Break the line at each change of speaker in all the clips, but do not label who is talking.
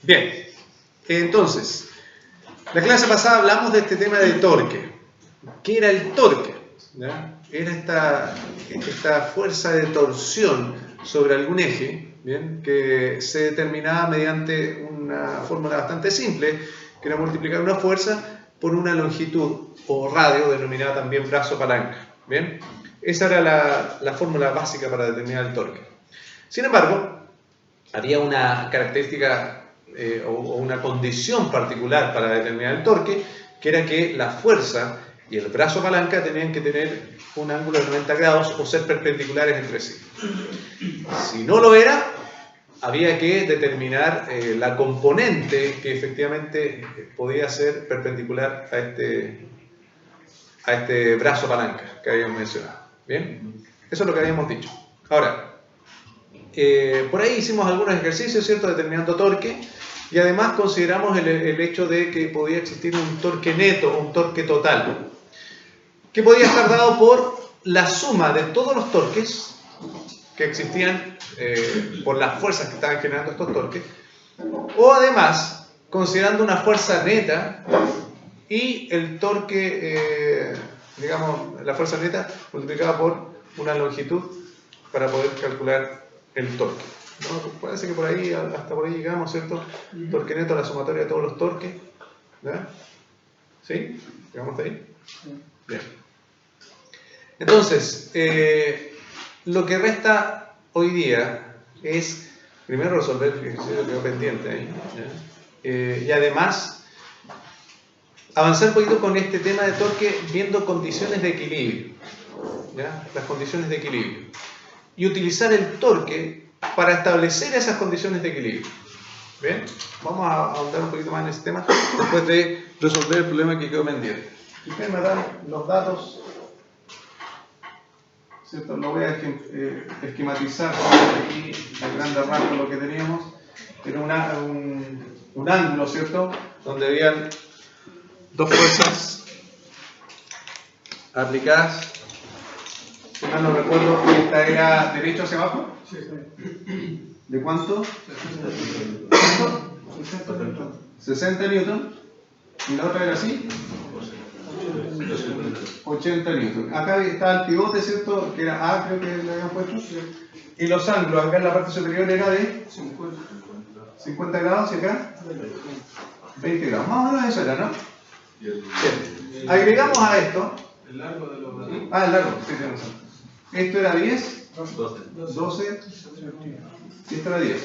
Bien, entonces, la clase pasada hablamos de este tema del torque. ¿Qué era el torque? ¿Ya? Era esta fuerza de torsión sobre algún eje, ¿bien? Que se determinaba mediante una fórmula bastante simple, que era multiplicar una fuerza por una longitud o radio, denominada también brazo palanca. ¿Bien? Esa era la fórmula básica para determinar el torque. Sin embargo, había una característica o una condición particular para determinar el torque, que era que la fuerza y el brazo palanca tenían que tener un ángulo de 90 grados o ser perpendiculares entre sí. Si no lo era, había que determinar la componente que efectivamente podía ser perpendicular a este brazo palanca que habíamos mencionado. ¿Bien? Eso es lo que habíamos dicho. Ahora, por ahí hicimos algunos ejercicios, ¿cierto?, determinando torque, y además consideramos el hecho de que podía existir un torque neto o un torque total, que podía estar dado por la suma de todos los torques que existían por las fuerzas que estaban generando estos torques, o además considerando una fuerza neta y el torque, digamos, la fuerza neta multiplicada por una longitud para poder calcular el torque. ¿No? Parece que por ahí, hasta por ahí llegamos, ¿cierto? Torque neto a la sumatoria de todos los torques. ¿Ya? ¿Sí? ¿Llegamos hasta ahí? Bien. Entonces, lo que resta hoy día es primero resolver el ejercicio que quedó pendiente ahí, ¿ya? Y además avanzar un poquito con este tema de torque viendo condiciones de equilibrio, ¿ya? Las condiciones de equilibrio, y utilizar el torque para establecer esas condiciones de equilibrio. ¿Bien? Vamos a ahondar un poquito más en ese tema después de resolver el problema que quedó pendiente. Ustedes me dan los datos, ¿cierto? Lo voy a esquematizar aquí a grandes rasgos lo que teníamos. Era un ángulo, ¿cierto?, donde habían dos fuerzas aplicadas. Si mal no recuerdo, esta era derecho hacia abajo. ¿De cuánto? 60 newton. ¿Y la otra era así? 80 newton. Acá estaba el pivote, ¿cierto? Que era A, creo que le habían puesto. Y los ángulos, acá en la parte superior era de 50 grados y acá 20 grados. Más o menos eso era, ¿no? Bien. Agregamos a esto.
El largo de los...
el largo, sí, tienes razón. Esto era 10, 12, y esto era 10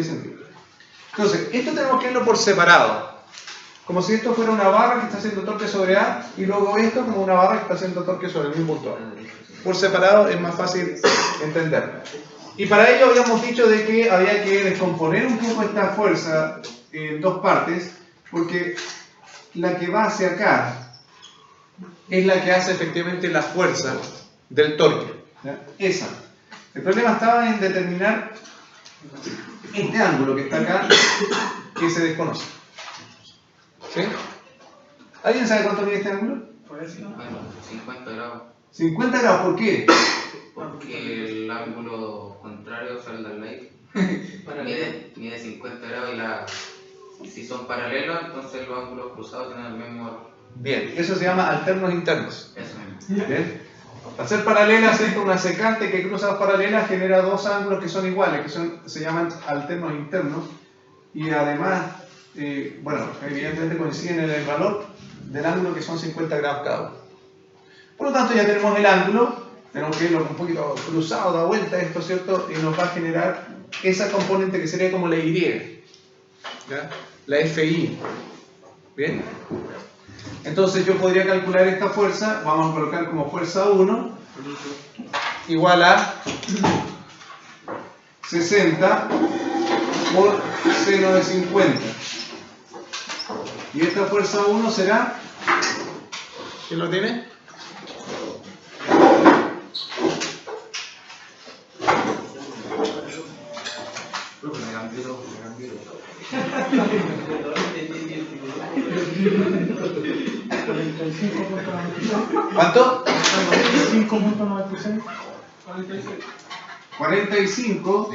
centímetros. Entonces, esto tenemos que verlo por separado, como si esto fuera una barra que está haciendo torque sobre A, y luego esto como una barra que está haciendo torque sobre el mismo punto A. Por separado es más fácil entenderlo. Y para ello habíamos dicho de que había que descomponer un poco esta fuerza en dos partes, porque la que va hacia acá es la que hace efectivamente la fuerza del torque, ¿ya? Esa. El problema estaba en determinar este ángulo que está acá, que se desconoce. ¿Sí? ¿Alguien sabe cuánto mide este ángulo?
Bueno, 50 grados.
50 grados, ¿por qué?
Porque el ángulo contrario, o sea, el del medio, mide 50 grados y si son paralelos, entonces los ángulos cruzados tienen el mismo...
Bien, eso se llama alternos internos.
Eso mismo.
Bien. Al ser paralelas, una secante que cruza dos paralelas genera dos ángulos que son iguales, que se llaman alternos internos, y además, bueno, evidentemente coinciden en el valor del ángulo, que son 50 grados cada uno. Por lo tanto, ya tenemos el ángulo, tenemos que irlo un poquito cruzado, da vuelta esto, ¿cierto? Y nos va a generar esa componente que sería como la Y, ¿ya? La FI. ¿Bien? Entonces yo podría calcular esta fuerza, vamos a colocar como fuerza 1, igual a 60 por seno de 50. Y esta fuerza 1 será, ¿quién lo tiene? ¿Cuánto?
5.96.
45.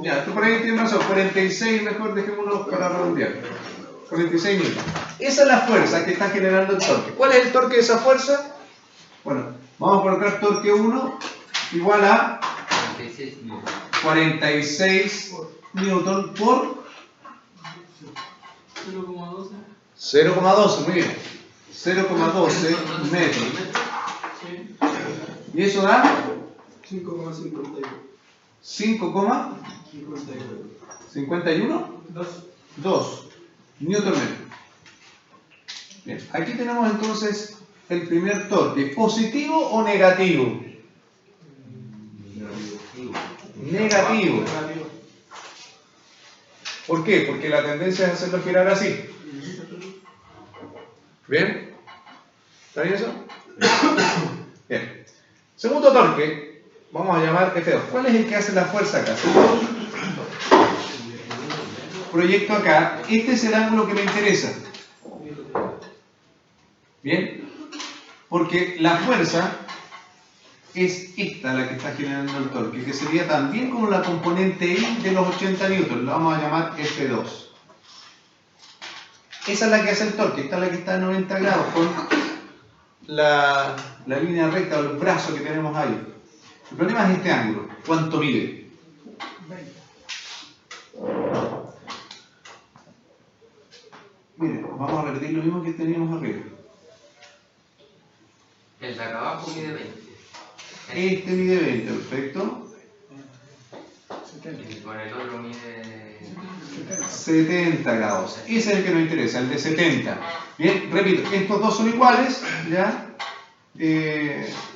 Ya, tú por ahí tienes razón, 46 mejor, dejémoslo para redondear. 46 newton. Esa es la fuerza que está generando el torque. ¿Cuál es el torque de esa fuerza? Bueno, vamos a colocar torque 1 igual a 46 newton por 0,12, muy bien. 0,12 metros. ¿Y eso da?
5,51.
5,51. 2 newton metro. Bien, aquí tenemos entonces el primer torque. ¿Positivo o negativo? Negativo. ¿Por qué? Porque la tendencia es hacerlo girar así. ¿Bien? ¿Está bien eso? Bien. Segundo torque, vamos a llamar F2. ¿Cuál es el que hace la fuerza acá? Proyecto acá. Este es el ángulo que me interesa. ¿Bien? Porque la fuerza es esta la que está generando el torque, que sería también como la componente I de los 80 newton. La vamos a llamar F2. Esa es la que hace el torque. Esta es la que está a 90 grados con la línea recta o el brazo que tenemos ahí. El problema es este ángulo. ¿Cuánto mide?
20.
Miren, vamos a repetir lo mismo que teníamos arriba.
El de acá abajo mide 20.
Este mide 20, perfecto.
Y con el otro mide
70 grados. Ese es el que nos interesa, el de 70. Bien, repito, estos dos son iguales, ¿ya?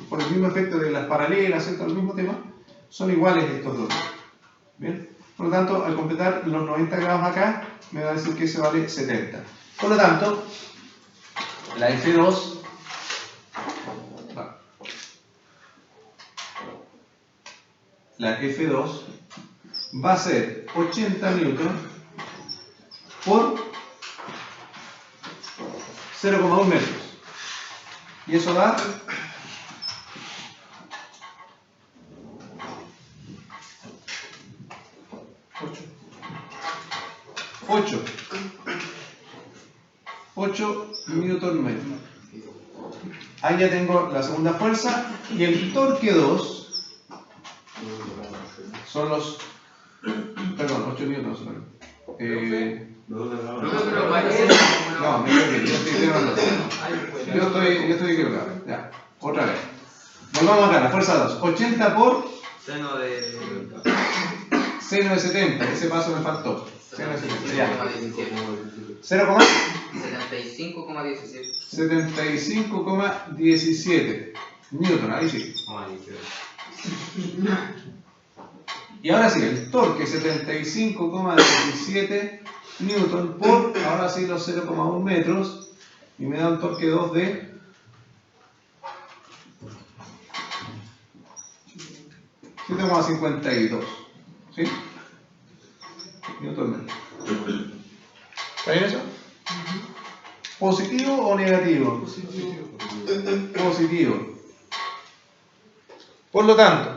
Por el mismo efecto de las paralelas, ¿cierto? El mismo tema, son iguales estos dos. Bien, por lo tanto, al completar los 90 grados acá, me va a decir que ese vale 70. Por lo tanto, la F2 va a ser 80 newton por 0,1 metros. Y eso da 8 newton metro. Ahí ya tengo la segunda fuerza y el torque 2 son los, perdón, 8 newtons. No, me equivoqué, yo estoy equivocado. Ya, otra vez. Volvamos acá, la fuerza 2. 80 por
seno de
seno de 70, ese paso me faltó. Seno de 70, ya. 75,17 newton, ahí sí. Y ahora sí, el torque 75,17 newton por, ahora sí, los 0,1 metros, y me da un torque 2 de 7,52, ¿sí? Newton metro. ¿Está bien eso? ¿Positivo o negativo? Positivo. Por lo tanto,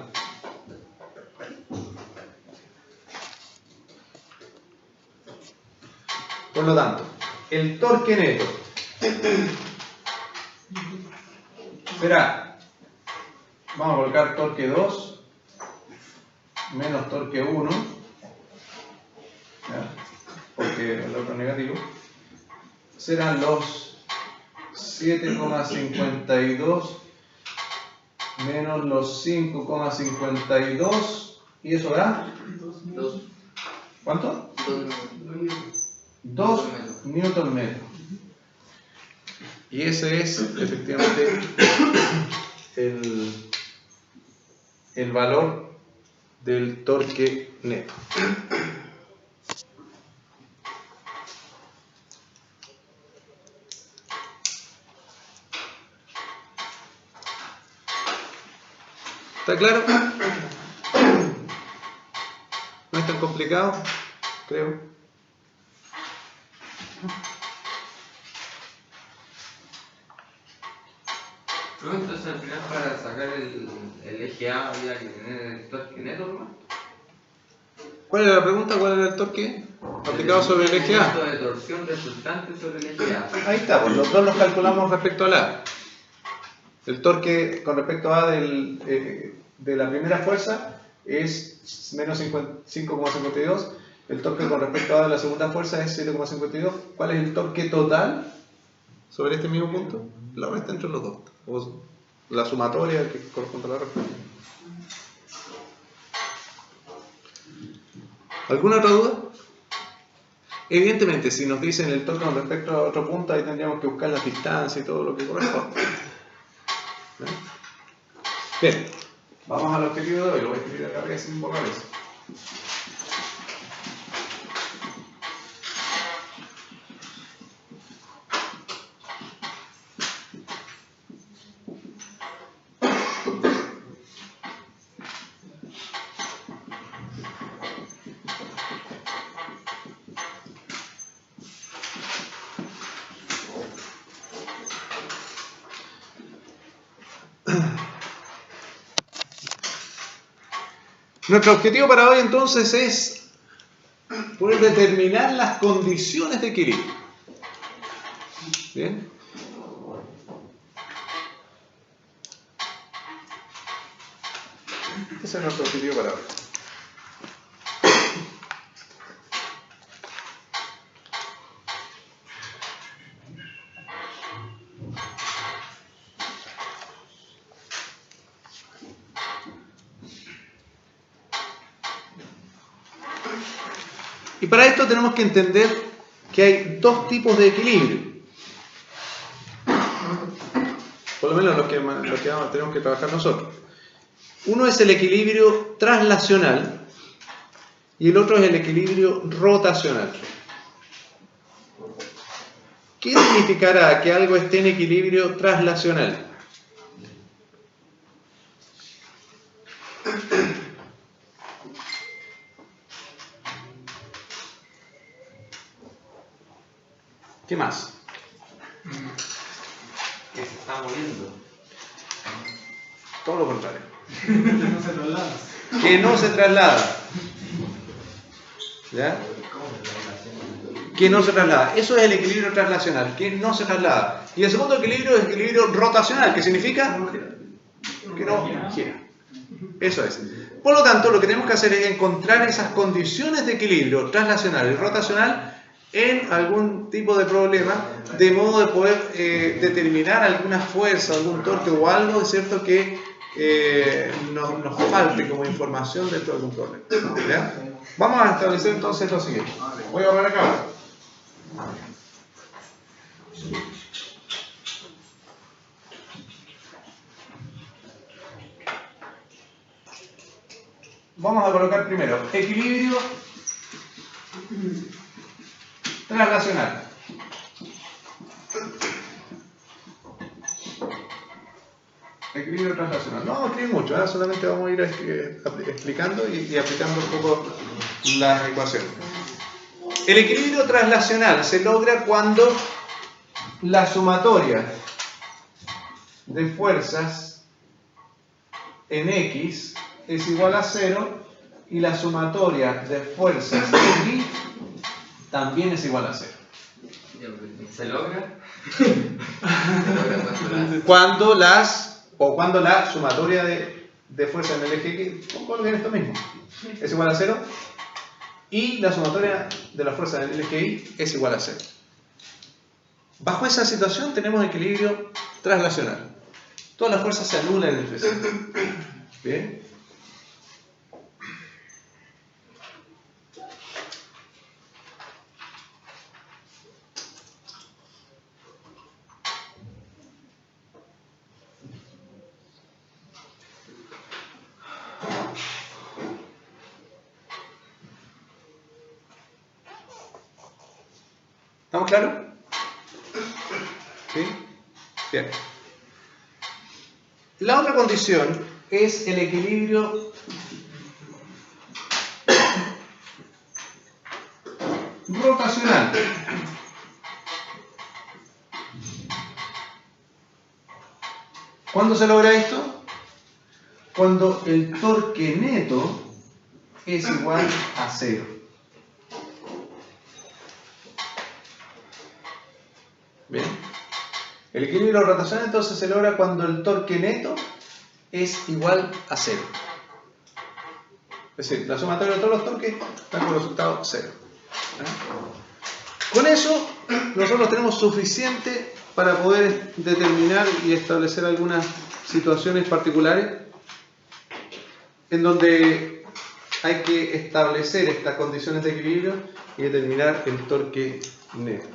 el torque neto será, vamos a colocar torque 2 menos torque 1, ¿ya? Porque el otro negativo, serán los 7,52 menos los 5,52, y eso da, ¿cuánto? 2 newton metro. Y ese es efectivamente el valor del torque neto. ¿Está claro? No es tan complicado, creo.
entonces al final para sacar el eje A había que tener el torque neto, ¿no?
¿Cuál era la pregunta? ¿Cuál era el torque aplicado sobre el eje A?
El momento de torsión resultante sobre el eje A.
Ahí está, pues los dos los calculamos respecto al A. El torque con respecto a A de la primera fuerza es menos 5,52. El torque con respecto a A de la segunda fuerza es 0,52. ¿Cuál es el torque total sobre este mismo punto? La resta entre los dos. O la sumatoria que corresponde a la respuesta. ¿Alguna otra duda? Evidentemente, si nos dicen el torque con respecto a otro punto, ahí tendríamos que buscar la distancia y todo lo que corresponde. Bien, vamos al objetivo de hoy. Lo voy a escribir acá arriba sin borrar eso. Nuestro objetivo para hoy entonces es poder determinar las condiciones de equilibrio. Bien. Ese es nuestro objetivo para hoy. Y para esto tenemos que entender que hay dos tipos de equilibrio. Por lo menos los que tenemos que trabajar nosotros. Uno es el equilibrio traslacional y el otro es el equilibrio rotacional. ¿Qué significará que algo esté en equilibrio traslacional? ¿Qué más?
Que se está moviendo.
Todo lo contrario.
No se traslada.
Que no se traslada. ¿Ya? Que no se traslada. Eso es el equilibrio traslacional, que no se traslada. Y el segundo equilibrio es el equilibrio rotacional, que significa que no gira. Eso es. Por lo tanto, lo que tenemos que hacer es encontrar esas condiciones de equilibrio traslacional y rotacional en algún tipo de problema, de modo de poder determinar alguna fuerza, algún torque o algo, es cierto, que nos falte como información dentro de algún problema. ¿Ya? Vamos a establecer entonces lo siguiente. Voy a borrar acá. Vamos a colocar primero equilibrio traslacional. Equilibrio traslacional. No vamos a escribir mucho, solamente vamos a ir explicando y aplicando un poco las ecuaciones. El equilibrio traslacional se logra cuando la sumatoria de fuerzas en X es igual a 0 y la sumatoria de fuerzas en Y también es igual a 0.
¿Se logra?
Cuando la sumatoria de fuerzas en el eje X, coloquen esto mismo, es igual a 0 y la sumatoria de las fuerzas en el eje Y es igual a 0. Bajo esa situación tenemos equilibrio traslacional. Todas las fuerzas se anulan entre sí. ¿Bien? ¿Estamos claros? ¿Sí? Bien. La otra condición es el equilibrio rotacional. ¿Cuándo se logra esto? Cuando el torque neto es igual a 0. Bien. El equilibrio de rotación entonces se logra cuando el torque neto es igual a 0. Es decir, la sumatoria de todos los torques da como resultado 0. Con eso nosotros tenemos suficiente para poder determinar y establecer algunas situaciones particulares en donde hay que establecer estas condiciones de equilibrio y determinar el torque neto.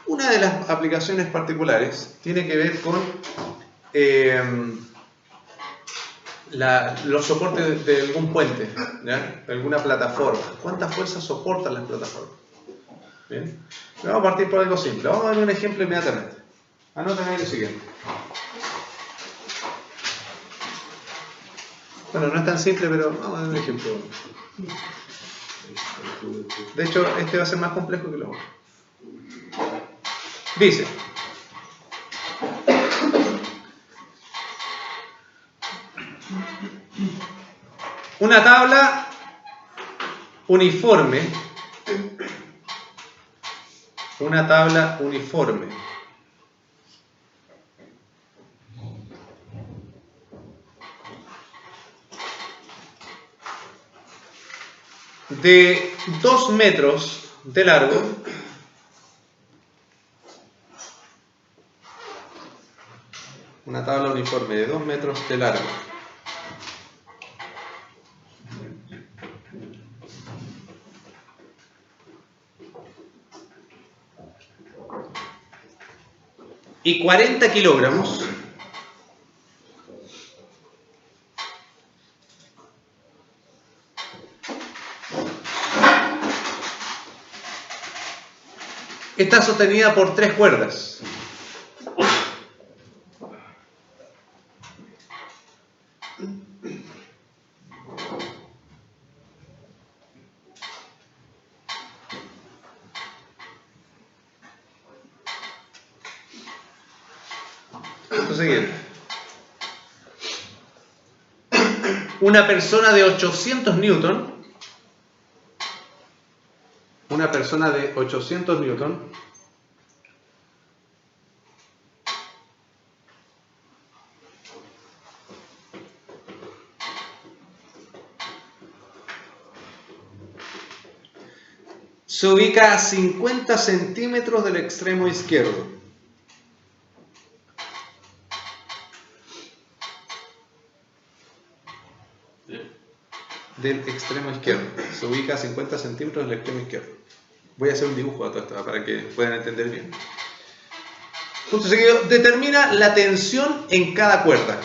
Una de las aplicaciones particulares tiene que ver con los soportes de algún puente, ¿ya? De alguna plataforma. ¿Cuántas fuerzas soportan las plataformas? Bien. Vamos a partir por algo simple. Vamos a ver un ejemplo inmediatamente. Anoten ahí lo siguiente. Bueno, no es tan simple, pero vamos a ver un ejemplo. De hecho, este va a ser más complejo que lo otro. Dice: una tabla uniforme, de 2 metros de largo, una tabla uniforme de 2 metros de largo, y 40 kilogramos, está sostenida por 3 cuerdas. Lo siguiente: una persona de 800 newton, se ubica a 50 centímetros del extremo izquierdo. Del extremo izquierdo. Se ubica a 50 centímetros del extremo izquierdo. Voy a hacer un dibujo a todo esto para que puedan entender bien. Punto seguido: determina la tensión en cada cuerda.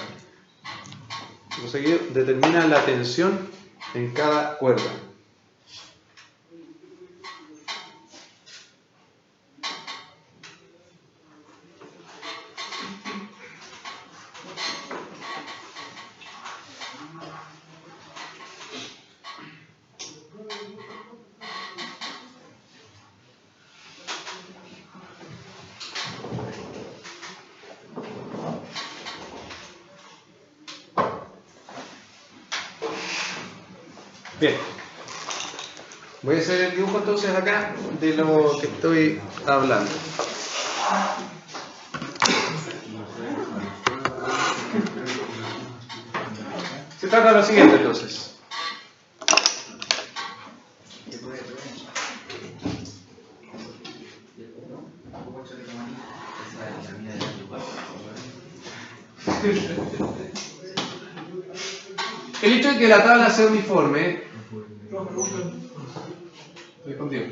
Punto seguido: determina la tensión en cada cuerda. Bien, voy a hacer el dibujo entonces acá de lo que estoy hablando. Se trata de lo siguiente entonces. El hecho de que la tabla sea uniforme. Estoy contigo.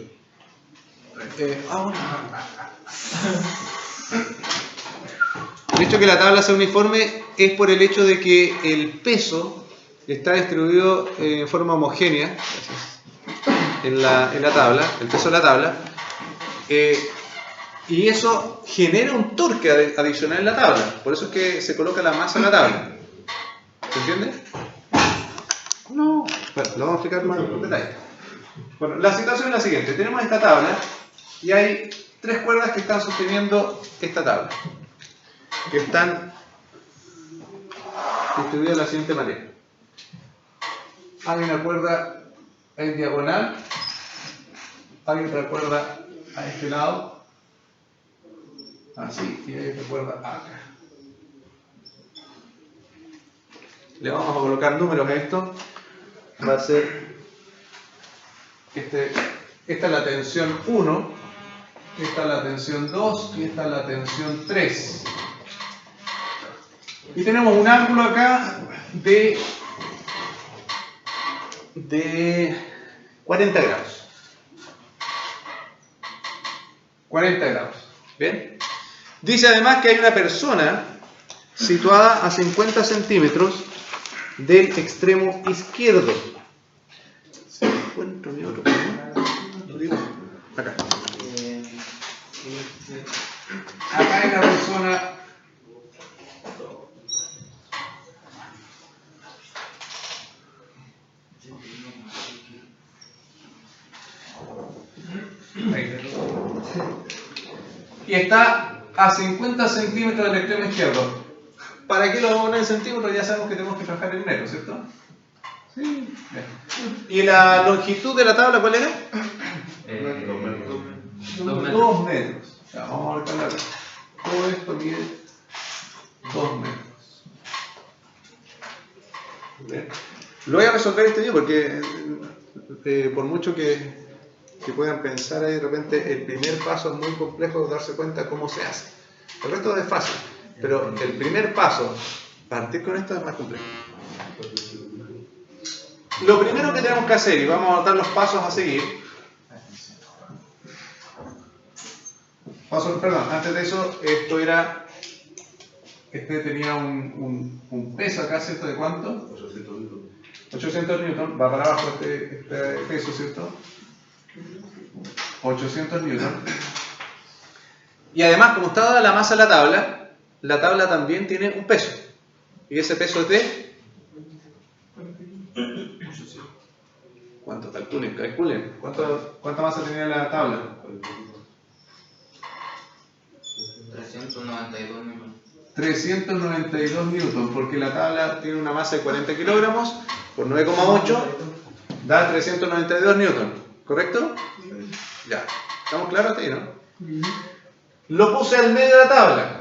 El hecho de que la tabla sea uniforme es por el hecho de que el peso está distribuido en forma homogénea en la tabla, el peso de la tabla, y eso genera un torque adicional en la tabla. Por eso es que se coloca la masa en la tabla. ¿Se entiende? No. Bueno, lo vamos a explicar más en detalle. Bueno, la situación es la siguiente. Tenemos esta tabla y hay 3 cuerdas que están sosteniendo esta tabla, que están distribuidas de la siguiente manera. hay una cuerda en diagonal, hay otra cuerda a este lado, así, y hay otra cuerda acá. Le vamos a colocar números a esto. Va a ser, esta es la tensión 1, esta es la tensión 2 y esta es la tensión 3. Y tenemos un ángulo acá de 40 grados. 40 grados. ¿Bien? Dice además que hay una persona situada a 50 centímetros del extremo izquierdo. Si encuentro mi otro lo digo. Acá. Acá hay una persona y está a 50 centímetros del extremo izquierdo. ¿Para qué lo vamos a poner en centímetros? Ya sabemos que tenemos que trabajar en metros, ¿cierto? Sí. Bien. ¿Y la longitud de la tabla cuál era? 2 metros. Ya, vamos a calcular. Todo esto mide 2 metros. Bien. Lo voy a resolver este día porque por mucho que puedan pensar ahí de repente, el primer paso es muy complejo de darse cuenta cómo se hace. El resto es fácil, pero el primer paso, partir con esto es más complejo. Lo primero que tenemos que hacer, y vamos a dar los pasos a seguir. Antes de eso, esto era, tenía un peso acá, ¿cierto? ¿De cuánto? 800 newton, va para abajo este peso, ¿cierto? 800 newton. Y además, como está dada la masa de la tabla también tiene un peso. Y ese peso es de... ¿Cuánto? Calculen. ¿Cuánta masa tenía la tabla?
392 newton.
392 newton, porque la tabla tiene una masa de 40 kilogramos por 9,8 da 392 newton, ¿correcto? Ya, ¿estamos claros hasta ahí, no? Lo puse al medio de la tabla,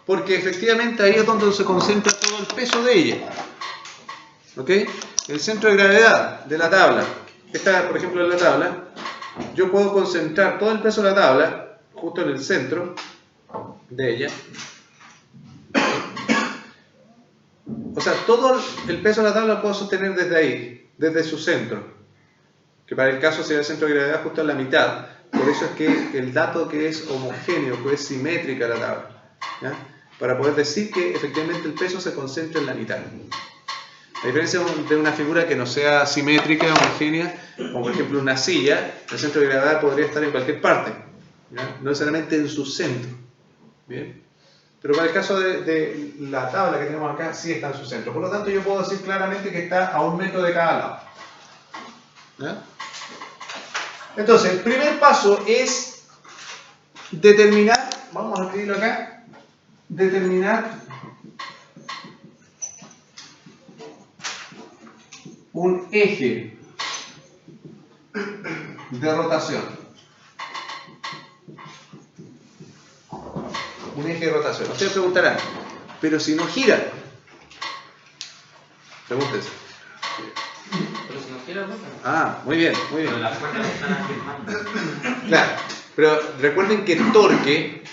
porque efectivamente ahí es donde se concentra todo el peso de ella. ¿Ok? El centro de gravedad de la tabla, esta por ejemplo es la tabla, yo puedo concentrar todo el peso de la tabla justo en el centro de ella. O sea, todo el peso de la tabla lo puedo sostener desde ahí, desde su centro, que para el caso sería el centro de gravedad justo en la mitad. Por eso es que el dato que es homogéneo, que es simétrica la tabla, ¿ya? Para poder decir que efectivamente el peso se concentra en la mitad. A diferencia de una figura que no sea simétrica, homogénea, como por ejemplo una silla, el centro de gravedad podría estar en cualquier parte, ¿ya? No necesariamente en su centro. ¿Bien? Pero para el caso de la tabla que tenemos acá, sí está en su centro. Por lo tanto, yo puedo decir claramente que está a 1 metro de cada lado. ¿Ya? Entonces, el primer paso es determinar, vamos a escribirlo acá, determinar un eje de rotación. Un eje de rotación. Ustedes preguntarán, pero si no gira, pregúntense.
Pero si no gira, no.
Ah, muy bien, muy bien.
Pero las cuerdas están afirmando.
Claro, pero recuerden que el torque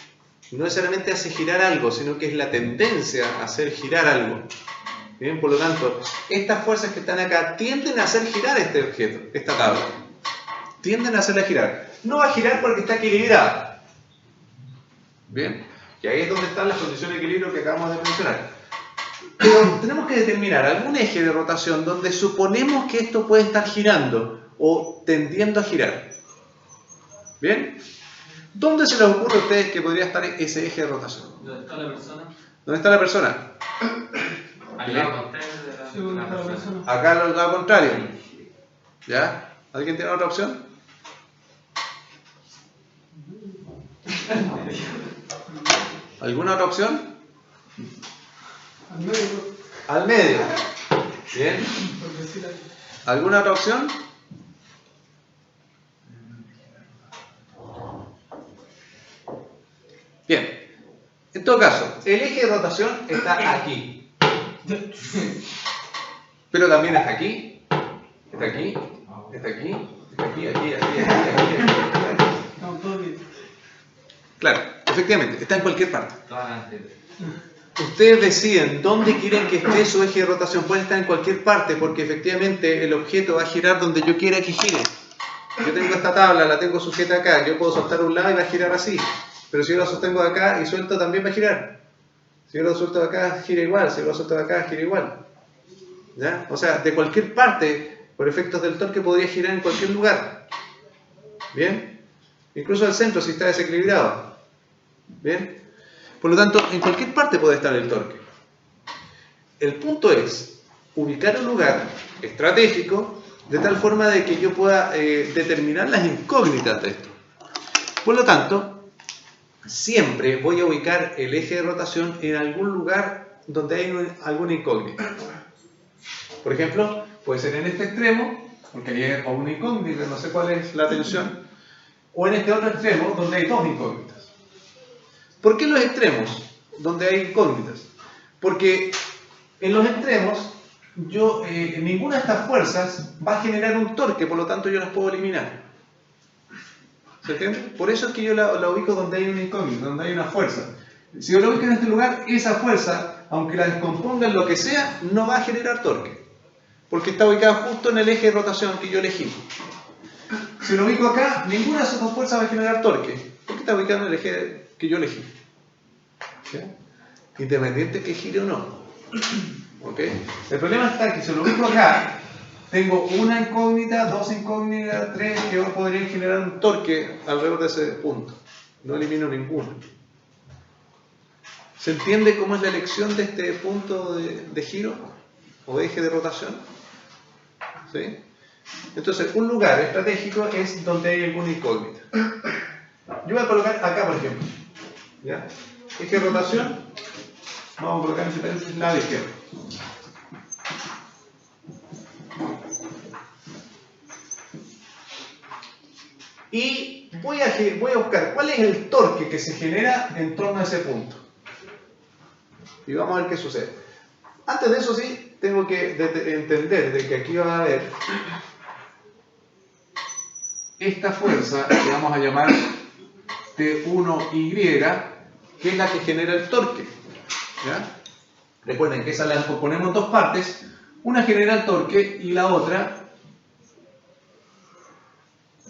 no necesariamente hace girar algo, sino que es la tendencia a hacer girar algo. Bien, por lo tanto, estas fuerzas que están acá tienden a hacer girar este objeto, esta tabla. Tienden a hacerla girar. No va a girar porque está equilibrada. Bien, y ahí es donde están las condiciones de equilibrio que acabamos de mencionar. Pero tenemos que determinar algún eje de rotación donde suponemos que esto puede estar girando o tendiendo a girar. ¿Bien? ¿Dónde se les ocurre a ustedes que podría estar ese eje de rotación?
¿Dónde está la persona?
¿Dónde está la persona?
Al lado contrario de la persona.
Acá al lado contrario. ¿Ya? ¿Alguien tiene otra opción? ¿Alguna otra opción?
Al medio.
Al medio. Bien. ¿Alguna otra opción? Bien. En todo caso, el eje de rotación está aquí. Pero también está aquí. Está aquí. Está aquí. Está aquí, aquí, aquí, aquí, aquí. Claro, efectivamente, está en cualquier parte. Ustedes deciden dónde quieren que esté su eje de rotación. Puede estar en cualquier parte porque efectivamente el objeto va a girar donde yo quiera que gire. Yo tengo esta tabla, la tengo sujeta acá. Yo puedo soltar un lado y va a girar así. Pero si yo lo sostengo de acá y suelto, también va a girar. Si yo lo suelto de acá, gira igual. Si yo lo suelto de acá, gira igual. ¿Ya? O sea, de cualquier parte, por efectos del torque, podría girar en cualquier lugar. ¿Bien? Incluso al centro, si está desequilibrado. ¿Bien? Por lo tanto, en cualquier parte puede estar el torque. El punto es ubicar un lugar estratégico de tal forma de que yo pueda determinar las incógnitas de esto. Por lo tanto, siempre voy a ubicar el eje de rotación en algún lugar donde hay alguna incógnita. Por ejemplo, puede ser en este extremo, porque hay una incógnita, no sé cuál es la tensión, o en este otro extremo, donde hay dos incógnitas. ¿Por qué los extremos, donde hay incógnitas? Porque en los extremos, ninguna de estas fuerzas va a generar un torque, por lo tanto yo las puedo eliminar. ¿Se entiende? Por eso es que yo la ubico donde hay una incógnita, donde hay una fuerza. Si yo la ubico en este lugar, esa fuerza, aunque la descomponga en lo que sea, no va a generar torque. Porque está ubicada justo en el eje de rotación que yo elegí. Si lo ubico acá, ninguna de esas dos fuerzas va a generar torque. Porque está ubicado en el eje que yo elegí. ¿Sí? Independiente que gire o no. ¿Ok? El problema está que si lo ubico acá, tengo una incógnita, dos incógnitas, tres que podrían generar un torque alrededor de ese punto. No elimino ninguna. ¿Se entiende cómo es la elección de este punto de giro o de eje de rotación? ¿Sí? Entonces, un lugar estratégico es donde hay alguna incógnita. Yo voy a colocar acá, por ejemplo. ¿Ya? Eje de rotación. Vamos a colocar en el lado izquierdo. Y voy a buscar cuál es el torque que se genera en torno a ese punto. Y vamos a ver qué sucede. Antes de eso sí, tengo que entender de que aquí va a haber esta fuerza que vamos a llamar T1Y, que es la que genera el torque. ¿Ya? Recuerden que esa la componemos en dos partes. Una genera el torque y la otra,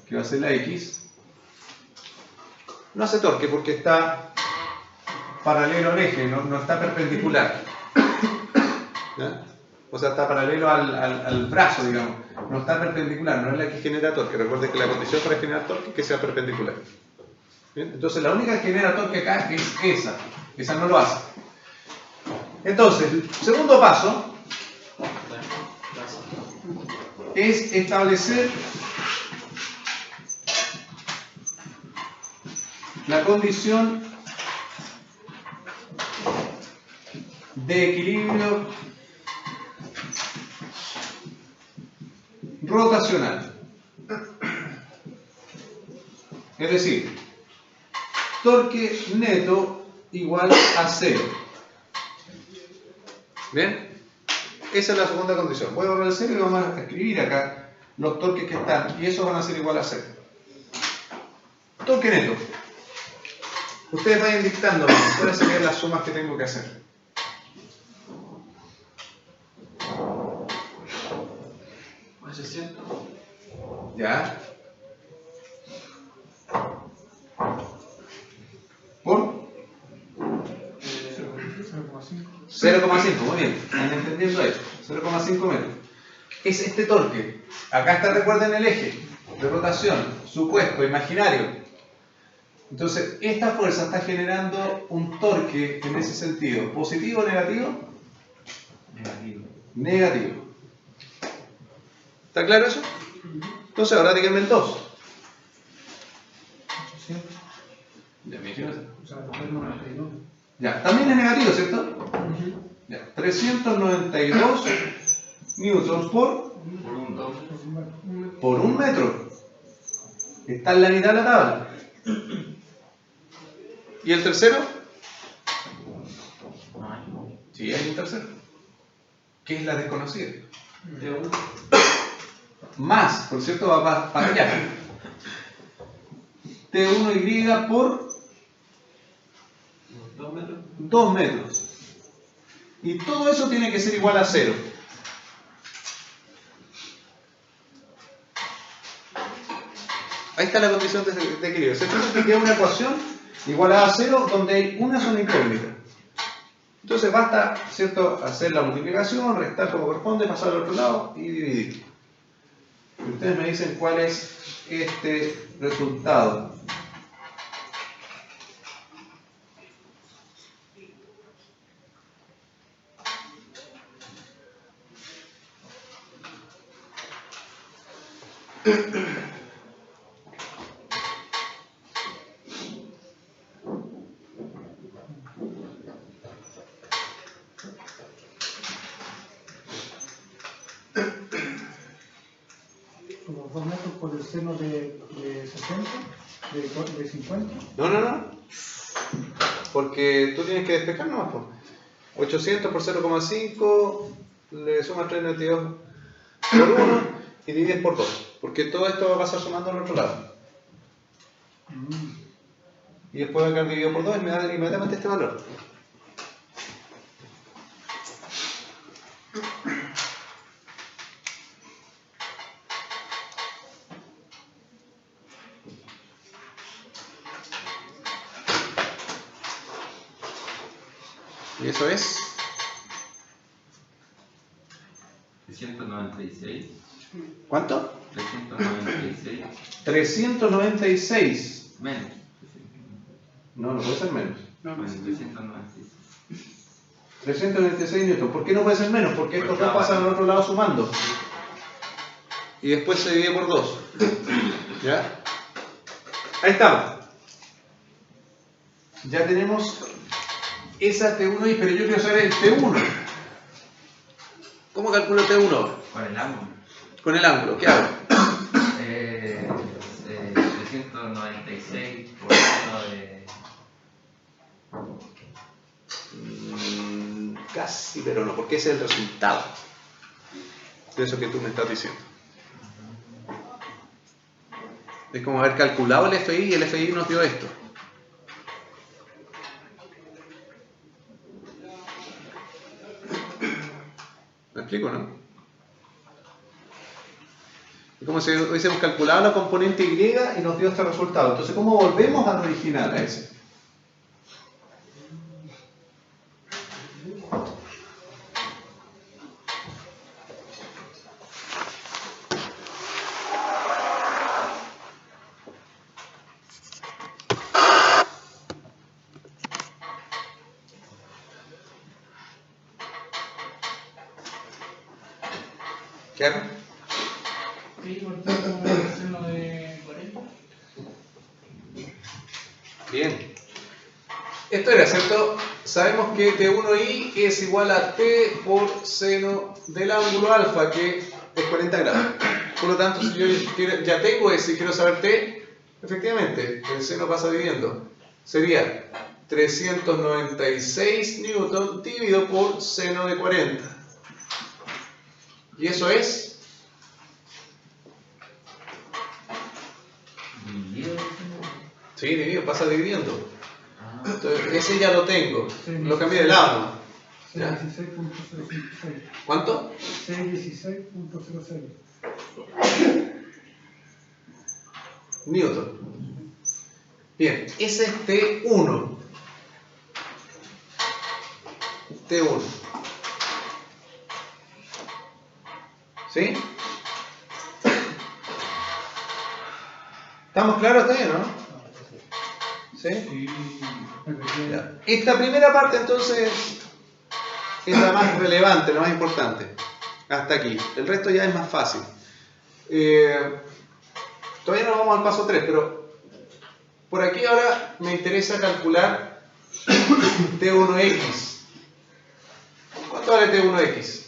que va a ser la X, no hace torque porque está paralelo al eje, no está perpendicular. ¿Ya? O sea, está paralelo al brazo, digamos. No está perpendicular, no es la que genera torque. Recuerden que la condición para generar torque es que sea perpendicular. ¿Bien? Entonces, la única que genera torque acá es esa. Esa no lo hace. Entonces, el segundo paso es establecer la condición de equilibrio rotacional. Es decir, torque neto igual a 0. ¿Bien? Esa es la segunda condición. Voy a borrar el 0 y vamos a escribir acá los torques que están, y esos van a ser igual a 0. Torque neto. Ustedes vayan dictando cuáles serían las sumas que tengo que hacer. ¿Ya? ¿Por? 0,5, muy bien, están entendiendo eso. 0,5 metros. Es este torque. Acá está, recuerden, el eje de rotación, supuesto, imaginario. Entonces, esta fuerza está generando un torque en ese sentido. ¿Positivo o negativo? Negativo. Negativo. ¿Está claro eso? Entonces, ahora díganme el 2. Ya, también es negativo, ¿cierto? Ya, 392 newtons por
Por
1 metro. Está en la mitad de la tabla. ¿Y el tercero? Sí, hay un tercero. ¿Qué es la desconocida? Más, por cierto, va para allá. T1y por
2 metros.
2 metros. Y todo eso tiene que ser igual a 0. Ahí está la condición de equilibrio. Se trata de que queda una ecuación igual a 0 donde hay una sola incógnita. Entonces basta, ¿cierto?, hacer la multiplicación, restar como corresponde, pasar al otro lado y dividir. Y ustedes me dicen cuál es este resultado.
Como 2 metros por el seno de 60, de 50.
No. Porque tú tienes que despejar nomás, pues. 800 por 0,5 le sumas 392 por 1 y divides por 2. Porque todo esto va a pasar sumando al otro lado. Y después va a quedar dividido por 2 y me da inmediatamente este valor. Y eso es
396.
¿cuánto?
396.
396.
Menos.
No puede ser menos.
Bueno, 396.
396 newton. ¿Por qué no puede ser menos? Porque estos dos pasan al otro lado sumando. Y después se divide por 2. ¿Ya? Ahí estamos. Ya tenemos esa T1, pero yo quiero saber el T1. ¿Cómo calculo T1?
Con el ángulo.
Con el ángulo, ¿qué hago?
396 por 1 de...
Casi, pero no, porque ese es el resultado de eso que tú me estás diciendo. Es como haber calculado el FI y el FI nos dio esto. ¿Me explico, no? Es como si hubiésemos calculado la componente Y y nos dio este resultado. Entonces, ¿cómo volvemos al original, a ese? ¿Qué hago?
Sí, cortar como el seno de 40.
Bien. Esto era, ¿cierto? Sabemos que T1i es igual a T por seno del ángulo alfa, que es 40 grados. Por lo tanto, si yo ya tengo ese y quiero saber T, efectivamente, el seno pasa dividiendo. Sería 396 newton dividido por seno de 40. ¿Y eso es? Sí, dividido, pasa dividiendo. Entonces, ese ya lo tengo. Lo cambié de lado. ¿Ya?
616.056.
¿Cuánto?
616.06.
Newton. Bien, ese es T1. T1. ¿Sí? ¿Estamos claros hasta ahí, no? ¿Sí? Ya. Esta primera parte entonces es la más relevante, la más importante. Hasta aquí. El resto ya es más fácil. Todavía no vamos al paso 3, pero por aquí ahora me interesa calcular T1x. ¿Cuánto vale T1x?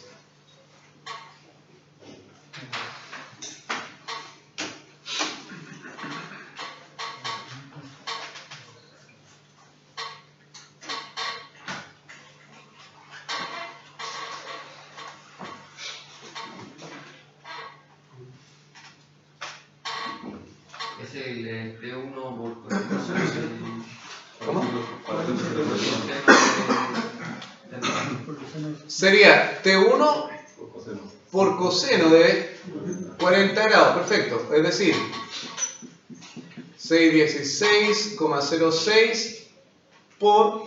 es el T1 por coseno.
¿Cómo?
Por el seno de-
Sería T1 por coseno de 40 grados, perfecto. Es decir, 616,06 por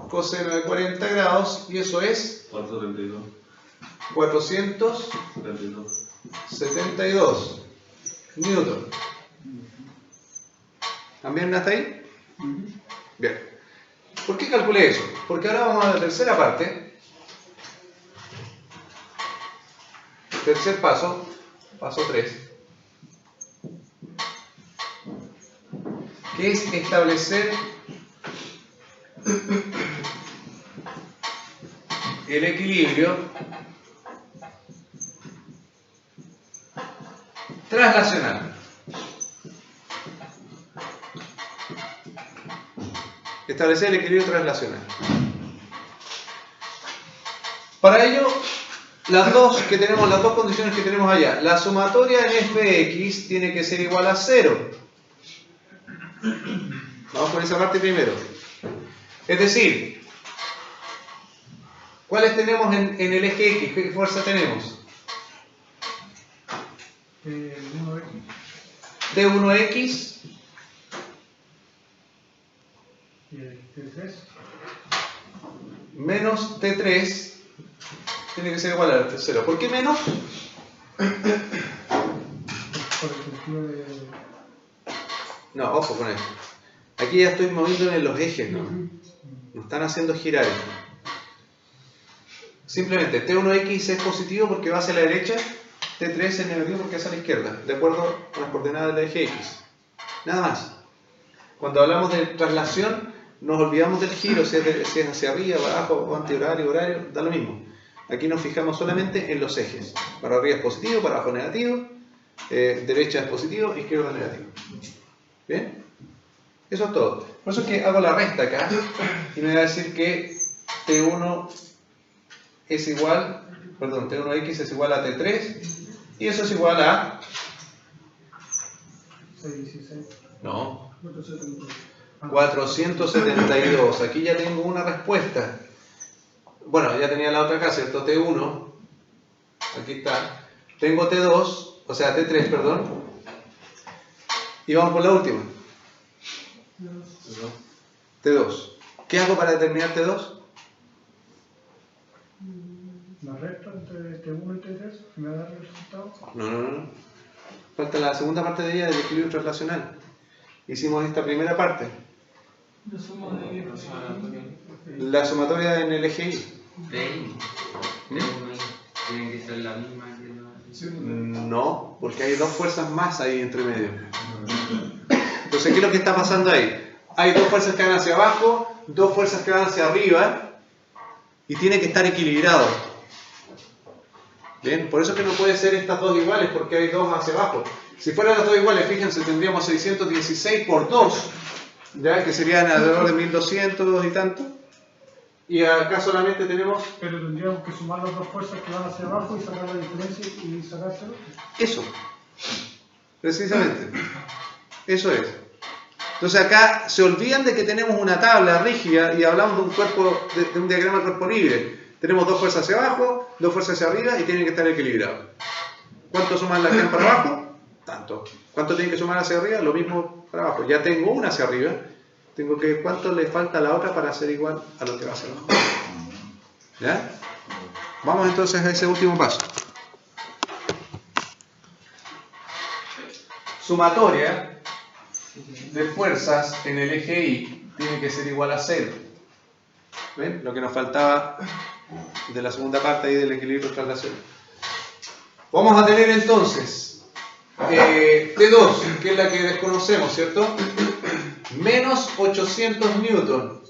coseno de 40 grados, y eso es 472 newton. ¿También hasta ahí? Bien. ¿Por qué calculé eso? Porque ahora vamos a la tercera parte. Tercer paso, paso 3, que es establecer el equilibrio traslacional. Establecer el equilibrio traslacional. Para ello, las dos condiciones que tenemos allá, la sumatoria en fx tiene que ser igual a 0. Vamos con esa parte primero. Es decir, ¿cuáles tenemos en el eje x? ¿Qué fuerza tenemos?
T1X
T1x
y el T3.
menos T3 tiene que ser igual a 0. ¿Por qué menos?
Por el sentido de...
No, ojo con esto. Aquí ya estoy moviendo en los ejes, ¿no? Nos están haciendo girar esto. Simplemente T1x es positivo porque va hacia la derecha, T3 es negativo porque es a la izquierda, de acuerdo con las coordenadas del eje x. Nada más. Cuando hablamos de traslación, nos olvidamos del giro, si es hacia arriba, abajo, o antihorario, horario, da lo mismo. Aquí nos fijamos solamente en los ejes. Para arriba es positivo, para abajo negativo, derecha es positivo, izquierda es negativo. ¿Bien? Eso es todo. Por eso es que hago la resta acá y me va a decir que T1 es igual, perdón, T1x es igual a T3 y eso es igual a...
616.
No,
472.
472. Aquí ya tengo una respuesta. Bueno, ya tenía la otra acá, ¿cierto? T1. Aquí está. Tengo T2, o sea, T3, perdón. Y vamos por la última. T2. ¿Qué hago para determinar T2?
La recta entre T1 y T3 me va a dar el resultado.
No. Falta la segunda parte de ella del equilibrio traslacional. Hicimos esta primera parte. La sumatoria en el eje Y.
Tiene que ser la misma que la...
No, porque hay dos fuerzas más ahí entre medio. Entonces, ¿qué es lo que está pasando ahí? Hay dos fuerzas que van hacia abajo, dos fuerzas que van hacia arriba, y tiene que estar equilibrado. Bien, por eso que no puede ser estas dos iguales, porque hay dos hacia abajo. Si fueran las dos iguales, fíjense, tendríamos 616 por 2, ¿ya? Que serían alrededor de 1200 y tanto. Y acá solamente tenemos
Pero tendríamos que sumar las dos fuerzas que van hacia abajo y sacar la diferencia y sacárselo.
eso. Precisamente. Eso es. Entonces acá se olvidan de que tenemos una tabla rígida y hablamos de un cuerpo, de un diagrama de cuerpo libre. Tenemos dos fuerzas hacia abajo, dos fuerzas hacia arriba y tienen que estar equilibrados. ¿Cuánto suman las que van para abajo? Tanto. ¿Cuánto tienen que sumar hacia arriba? Lo mismo para abajo. Ya tengo una hacia arriba. Tengo que, ¿cuánto le falta a la otra para ser igual a lo que va hacia abajo? ¿Ya? Vamos entonces a ese último paso. Sumatoria de fuerzas en el eje Y tiene que ser igual a 0. ¿Ven? Lo que nos faltaba de la segunda parte ahí del equilibrio traslacional. Vamos a tener entonces T2, que es la que desconocemos, ¿cierto? Menos 800 newton,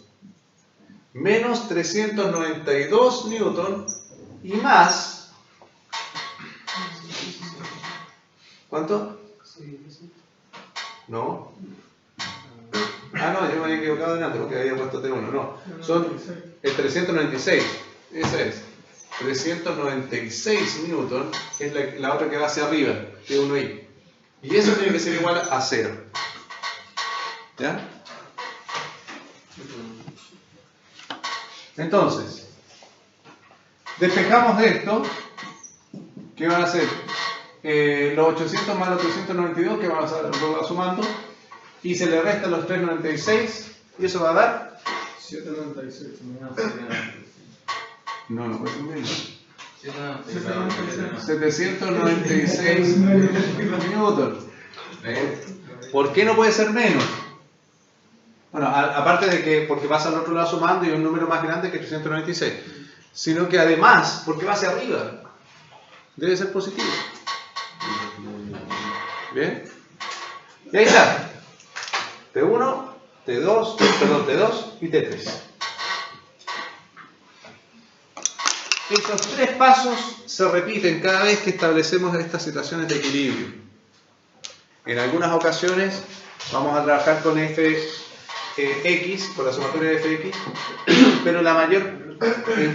menos 392 newton y más... ¿Cuánto? No. Ah, no, yo me había equivocado delante porque había puesto T1. No, son el 396. Esa es. 396 newton, que es la otra que va hacia arriba, T1i. Y eso tiene que ser igual a 0. ¿Ya? Entonces, despejamos de esto. ¿Qué van a hacer? Los 800 más los 392 que van a lo va sumando. Y se le restan los 396. Y eso va a dar
796.
no puede ser menos.
796.
796 newton. ¿Por qué no puede ser menos? Bueno, aparte de que porque pasa al otro lado sumando y un número más grande que 396, sino que además, porque va hacia arriba, debe ser positivo. ¿Bien? Y ahí está. T1, T2 y T3. Estos tres pasos se repiten cada vez que establecemos estas situaciones de equilibrio. En algunas ocasiones vamos a trabajar con X, con la sumatoria de Fx, pero la mayor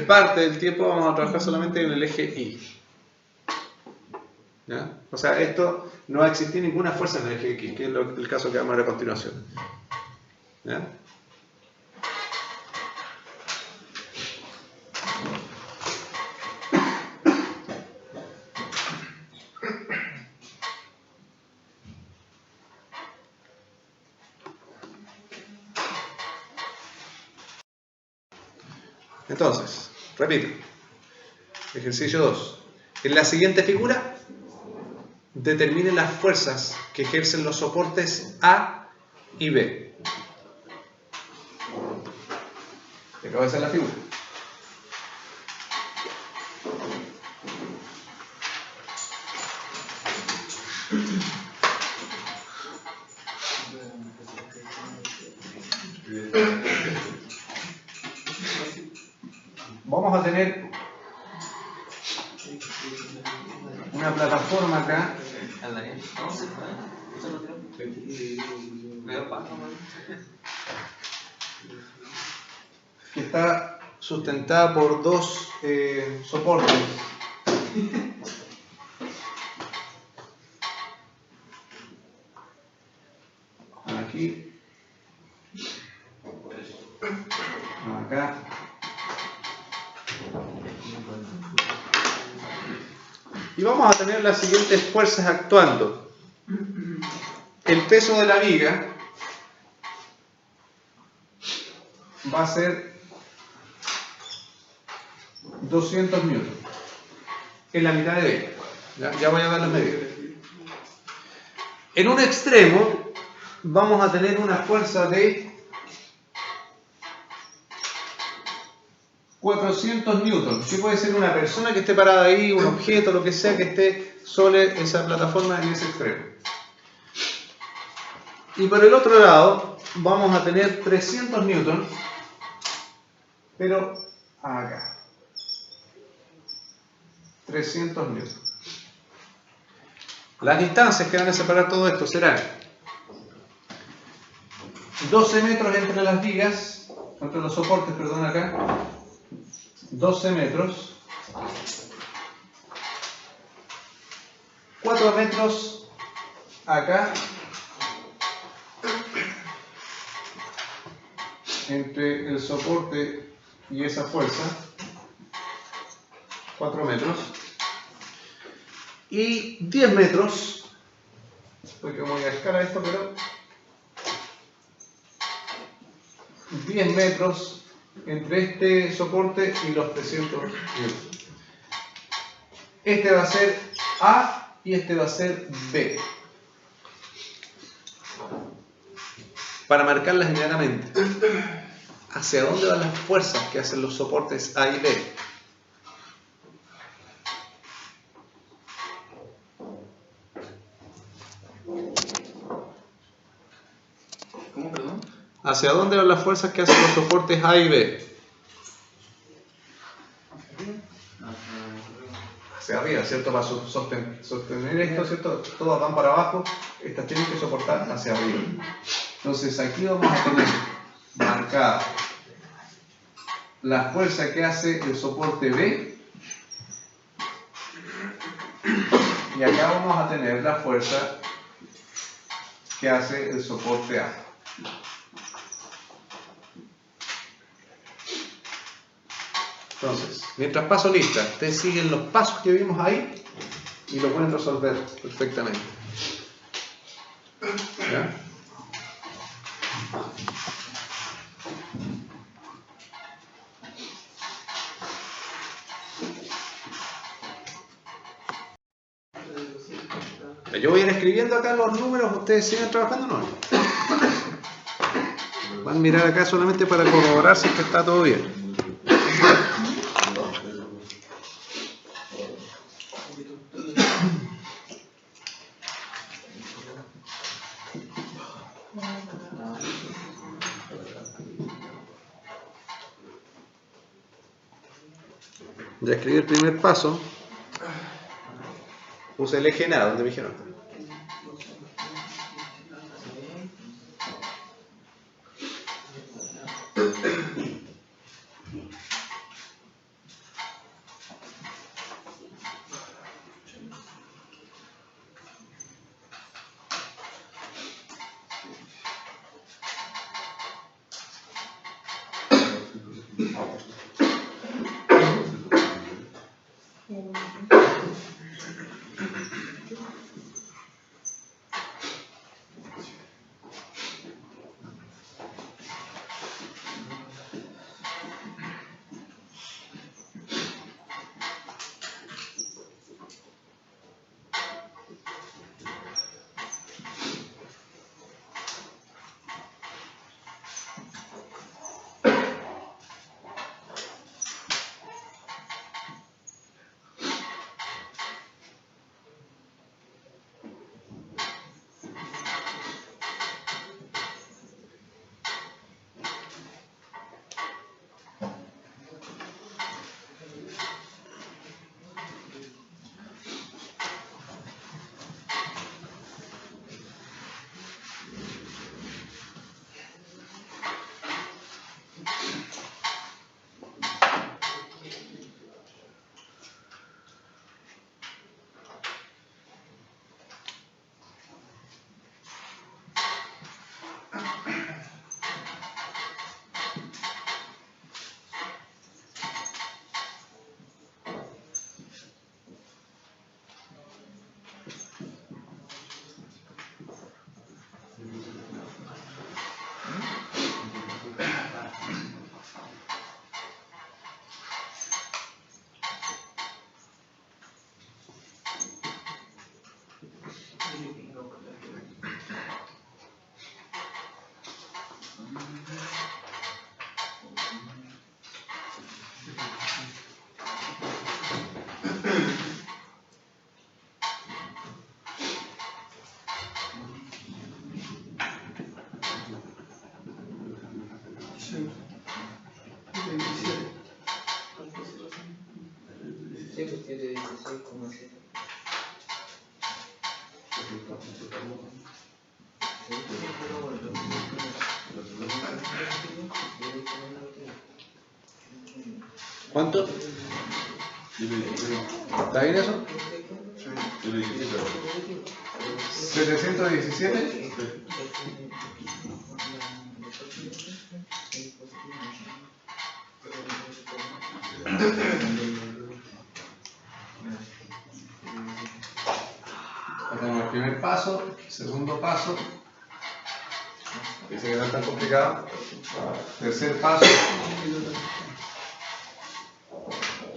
parte del tiempo vamos a trabajar solamente en el eje Y. ¿Ya? O sea, esto no va a existir ninguna fuerza en el eje X, que es el caso que vamos a ver a continuación. ¿Ya? Entonces, repito. Ejercicio 2. En la siguiente figura, determine las fuerzas que ejercen los soportes A y B. Acabo de hacer la figura. Vamos a tener una plataforma acá que está sustentada por dos soportes. Aquí, acá. Y vamos a tener las siguientes fuerzas actuando. El peso de la viga va a ser 200 newton en la mitad de ella. Ya voy a dar las medidas. En un extremo vamos a tener una fuerza de 400 newton, que puede ser una persona que esté parada ahí, un objeto, lo que sea que esté sobre esa plataforma en ese extremo. Y por el otro lado vamos a tener 300 newton, pero acá. 300 newton. Las distancias que van a separar todo esto serán 12 metros entre las vigas, entre los soportes, perdón, acá. 12 metros, 4 metros acá, entre el soporte y esa fuerza, 4 metros, y 10 metros, porque voy a escalar esto, pero 10 metros entre este soporte y los 300 newton. Este va a ser A y este va a ser B. Para marcarlas inmediatamente, ¿hacia dónde van las fuerzas que hacen los soportes A y B?
¿Cómo, perdón?
¿Hacia dónde van las fuerzas que hacen los soportes A y B? Hacia arriba, ¿cierto? Para sostener esto, ¿cierto? Todas van para abajo, estas tienen que soportar hacia arriba. Entonces aquí vamos a tener marcada la fuerza que hace el soporte B y acá vamos a tener la fuerza que hace el soporte A. Entonces, mientras paso lista, ustedes siguen los pasos que vimos ahí y lo pueden resolver perfectamente. ¿Ya? Yo voy a ir escribiendo acá los números, ustedes siguen trabajando, ¿no? Van a mirar acá solamente para corroborar si es que está todo bien. Ya escribí el primer paso. Puse el eje en A, donde me dijeron. ¿Cuánto? ¿Está bien eso? 717. Tenemos el primer paso, segundo paso, dice que no es tan complicado. Tercer paso,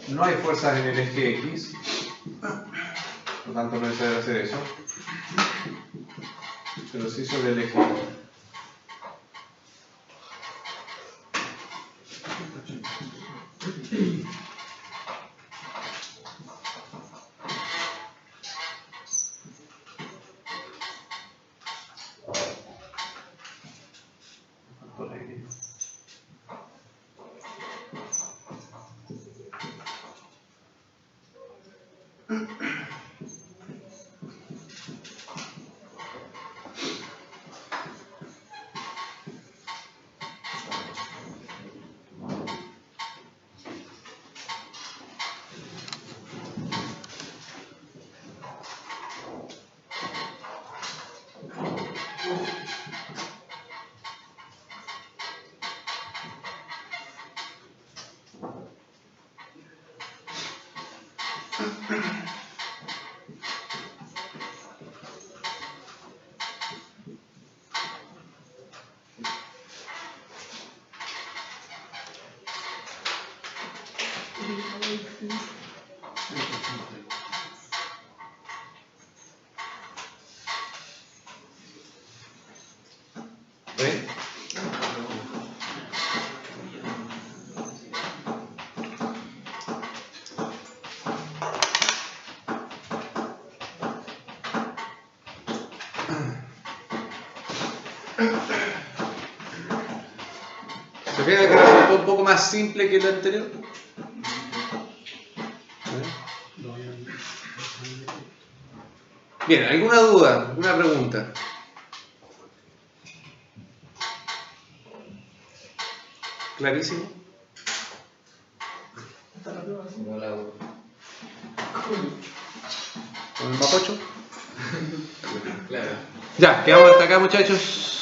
no hay fuerzas en el eje X, por lo tanto no es necesario hacer eso, pero sí sobre el eje Y. ¿Ven? ¿Se fijan que resultó un poco más simple que el anterior? Bien, ¿alguna duda? ¿Alguna pregunta? ¿Clarísimo?
No la hago.
¿Con el mapocho?
Claro.
Ya, quedamos hasta acá, muchachos.